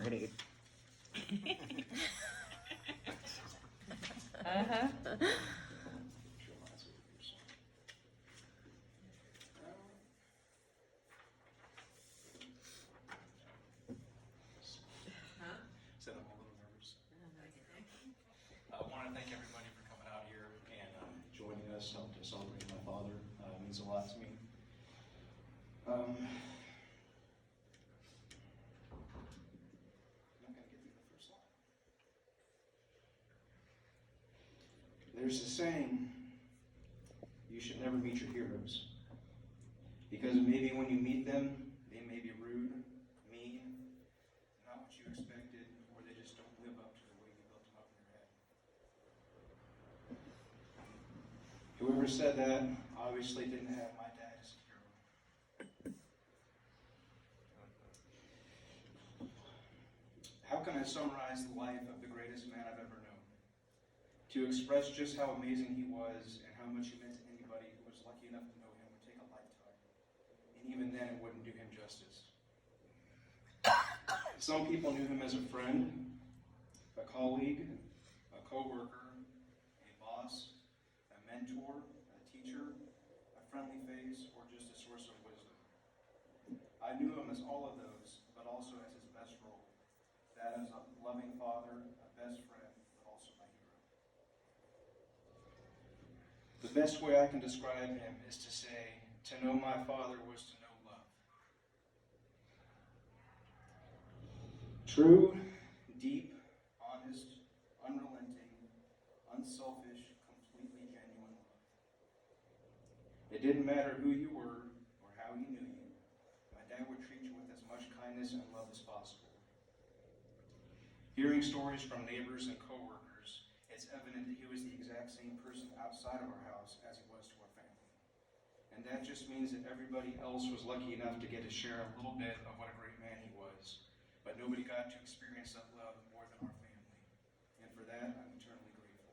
party. Uh-huh. Said I'm a little nervous. I want to thank everybody for coming out here and joining us to celebrate my father. It means a lot to me. I'm not going to get through the first line. There's a saying, you should never meet your heroes. Because maybe when you meet them, they may be rude, mean, not what you expected, or they just don't live up to the way you built them up in your head. Whoever said that obviously didn't have my dad as a hero. How can I summarize the life of the greatest man I've ever known? To express just how amazing he was and how much he meant to anybody who was lucky enough to know him would take a lifetime. And even then, it wouldn't do him justice. Some people knew him as a friend, a colleague, a co-worker, a boss, a mentor, a teacher, a friendly face, or just a source of wisdom. I knew him as all of those, but also as his best role. That as a loving father, a best friend, but also my hero. The best way I can describe him is to say, to know my father was to know love. True, deep, honest, unrelenting, unselfish, completely genuine love. It didn't matter who you were or how he knew you. My dad would treat you with as much kindness and love as possible. Hearing stories from neighbors and coworkers, it's evident that he was the exact same person outside of our house as he was to our family. And that just means that everybody else was lucky enough to get to share a little bit of what a great man he was. But nobody got to experience that love more than our family. And for that, I'm eternally grateful.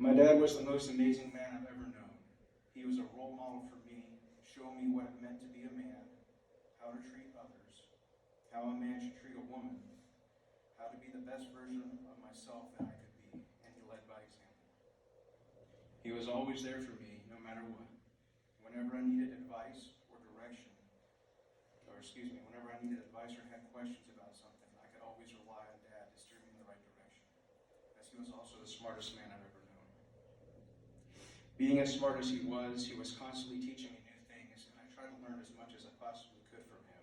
My dad was the most amazing man I've ever known. He was a role model for me, showing me what it meant to be a man, how to treat others, how a man should treat a woman, how to be the best version of myself that I could be, and he led by example. He was always there for me, no matter what. Whenever I needed advice or direction, whenever I needed advice or had questions about something, I could always rely on Dad to steer me in the right direction, as he was also the smartest man I've ever known. Being as smart as he was constantly teaching me new things, and I tried to learn as much as I possibly could from him,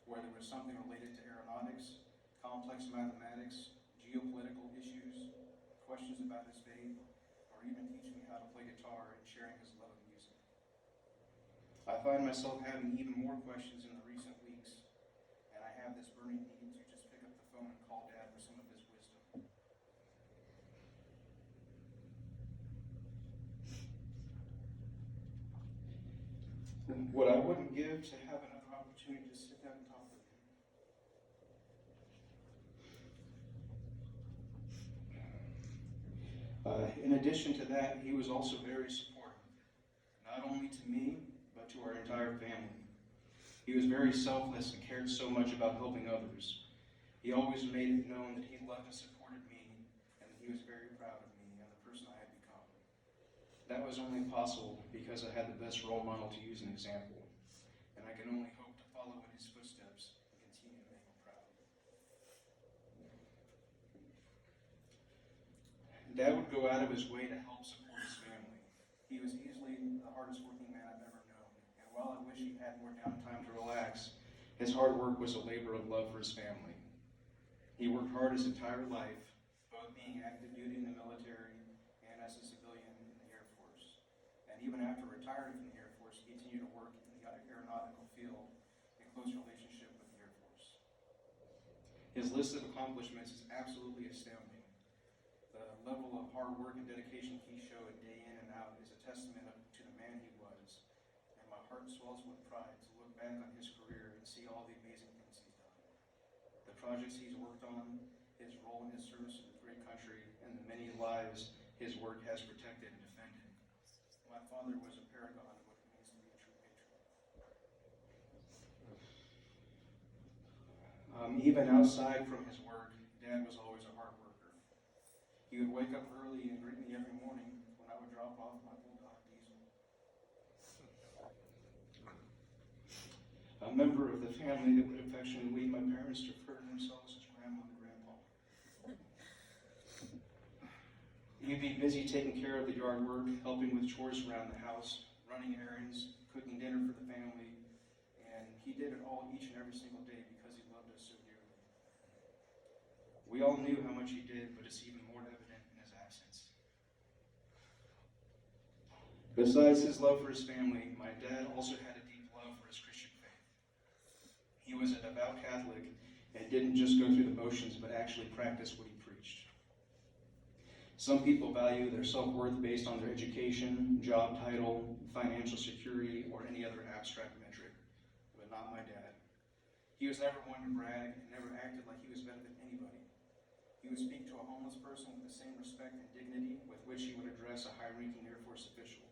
whether it was something related to aeronautics, complex mathematics, geopolitical issues, questions about his faith, or even teaching me how to play guitar and sharing his love of music. I find myself having even more questions in the recent weeks, and I have this burning need to just pick up the phone and call Dad for some of his wisdom. What I wouldn't give to have another opportunity to sit down and talk with him. In addition to that, he was also very supportive, not only to me, but to our entire family. He was very selfless and cared so much about helping others. He always made it known that he loved and supported me, and that he was very proud of me and the person I had become. That was only possible because I had the best role model to use an example, and I can only hope to follow in his footsteps and continue to make him proud. Dad would go out of his way to help support his family. He was easily the hardest working man I've ever known, and while I wish he had more downtime to relax, his hard work was a labor of love for his family. He worked hard his entire life, both being active duty in the military and as a civilian in the Air Force. And even after retiring from the Air Force, he continued to work in the aeronautical field in close relationship with the Air Force. His list of accomplishments is absolutely astounding. The level of hard work and dedication he showed day in and out is a testament to the man he was. And my heart swells with pride to look back on his career and see all the amazing things he's done. The projects he's worked on, his role in his service to the great country, and the many lives his work has protected and defended. My father was a paragon of what it means to be a true patriot. Even outside from his work, Dad was always a hard worker. He would wake up early and greet me every morning when I would drop off my bulldog Diesel. A member of the family that would affectionately lead my parents to refer to themselves as Grandma and Grandpa. He'd be busy taking care of the yard work, helping with chores around the house, running errands, cooking dinner for the family, and he did it all each and every single day because he loved us so dearly. We all knew how much he did, but it's even more evident in his absence. Besides his love for his family, my dad also had a deep love for his Christian faith. He was a devout Catholic and didn't just go through the motions, but actually practice what he preached. Some people value their self-worth based on their education, job title, financial security, or any other abstract metric, but not my dad. He was never one to brag and never acted like he was better than anybody. He would speak to a homeless person with the same respect and dignity with which he would address a high-ranking Air Force official.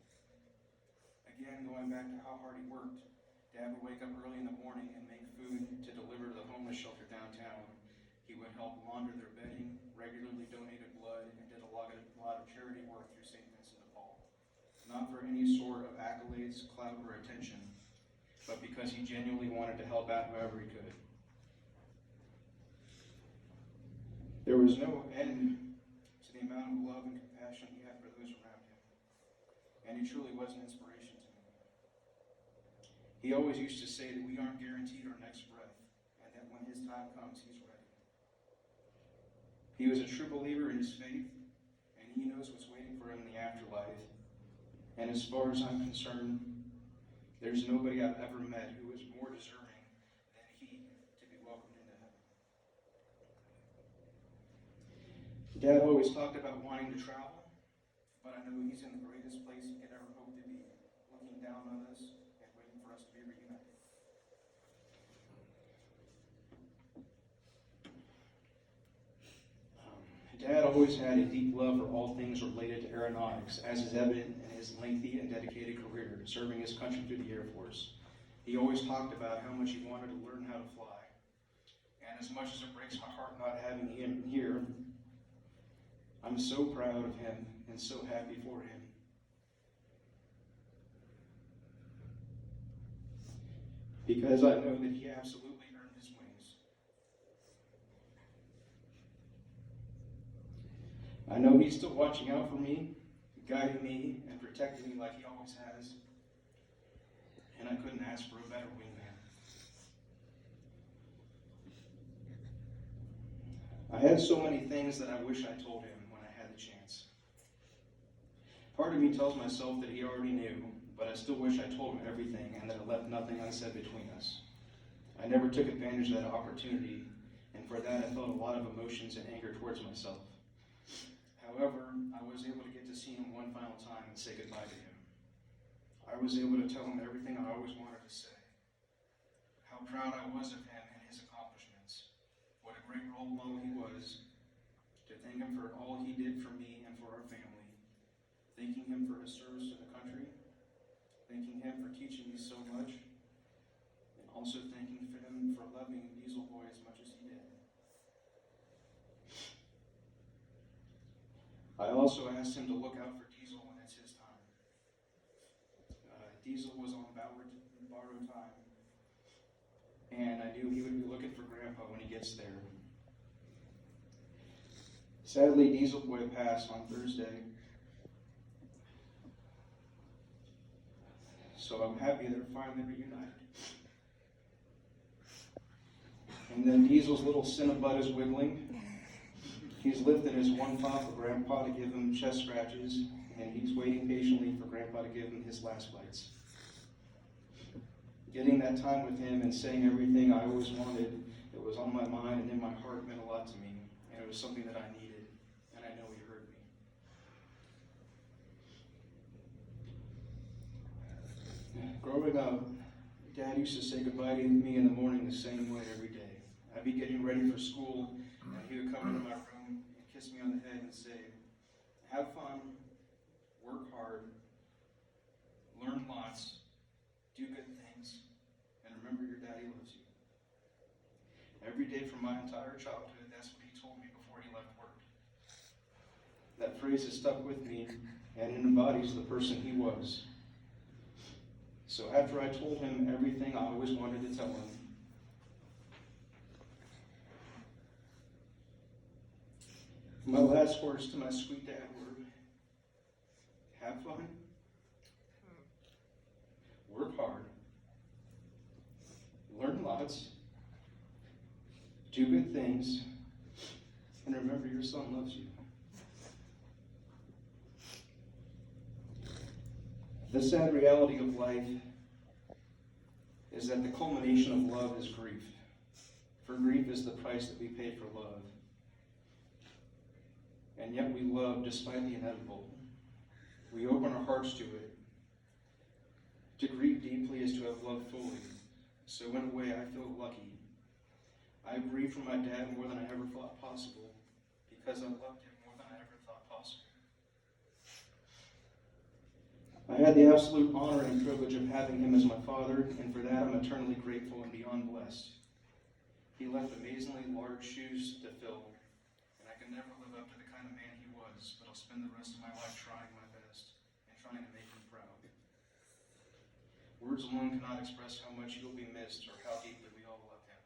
Again, going back to how hard he worked, Dad would wake up early in the morning and make food to deliver to the homeless shelter downtown. He would help launder their bedding, regularly donated blood, and did a lot of charity work through St. Vincent de Paul. Not for any sort of accolades, clout, or attention, but because he genuinely wanted to help out however he could. There was no end to the amount of love and compassion he had for those around him, and he truly was an inspiration to me. He always used to say that we aren't guaranteed our next breath, and that when his time comes, he's ready. He was a true believer in his faith, and he knows what's waiting for him in the afterlife. And as far as I'm concerned, there's nobody I've ever met who is more deserving than he to be welcomed into heaven. Dad always talked about wanting to travel, but I know he's in the greatest place he could ever hope to be, looking down on us and waiting for us to be reunited. Dad always had a deep love for all things related to aeronautics, as is evident in his lengthy and dedicated career serving his country through the Air Force. He always talked about how much he wanted to learn how to fly. And as much as it breaks my heart not having him here, I'm so proud of him and so happy for him. Because I know that he absolutely earned his wings. I know he's still watching out for me, guiding me, and protecting me like he always has. And I couldn't ask for a better wingman. I had so many things that I wish I told him when I had the chance. Part of me tells myself that he already knew, but I still wish I told him everything and that I left nothing unsaid between us. I never took advantage of that opportunity, and for that I felt a lot of emotions and anger towards myself. However, I was able to get to see him one final time and say goodbye to him. I was able to tell him everything I always wanted to say. How proud I was of him and his accomplishments. What a great role model he was. To thank him for all he did for me and for our family. Thanking him for his service to the country. Thanking him for teaching me so much. And also thanking him for loving Diesel Boy as much as he did. I also asked him to look out for Diesel when it's his time. Diesel was on borrowed time, and I knew he would be looking for Grandpa when he gets there. Sadly, Diesel Boy passed on Thursday, so I'm happy they're finally reunited. And then Diesel's little cinnamon is wiggling. He's lifting his one paw for Grandpa to give him chest scratches, and he's waiting patiently for Grandpa to give him his last bites. Getting that time with him and saying everything I always wanted that was on my mind and in my heart meant a lot to me, and it was something that I needed, and I know he heard me. Growing up, Dad used to say goodbye to me in the morning the same way every day. I'd be getting ready for school, and he would come into my room and kiss me on the head and say, "Have fun, work hard, learn lots, do good things, and remember your daddy loves you." Every day from my entire childhood, that's what he told me before he left work. That phrase has stuck with me, and it embodies the person he was. So after I told him everything I always wanted to tell him, my last words to my sweet dad were, have fun, work hard, learn lots, do good things, and remember your son loves you. The sad reality of life is that the culmination of love is grief. For grief is the price that we pay for love. And yet we love despite the inevitable. We open our hearts to it. To grieve deeply is to have loved fully. So in a way, I feel lucky. I grieve for my dad more than I ever thought possible, because I loved him more than I ever thought possible. I had the absolute honor and privilege of having him as my father, and for that I'm eternally grateful and beyond blessed. He left amazingly large shoes to fill, and I can never live up to the kind of man he was, but I'll spend the rest of my life trying my best and trying to make him proud. Words alone cannot express how much he'll be missed or how deeply we all love him.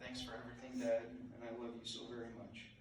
Thanks for everything, Dad, and I love you so very much.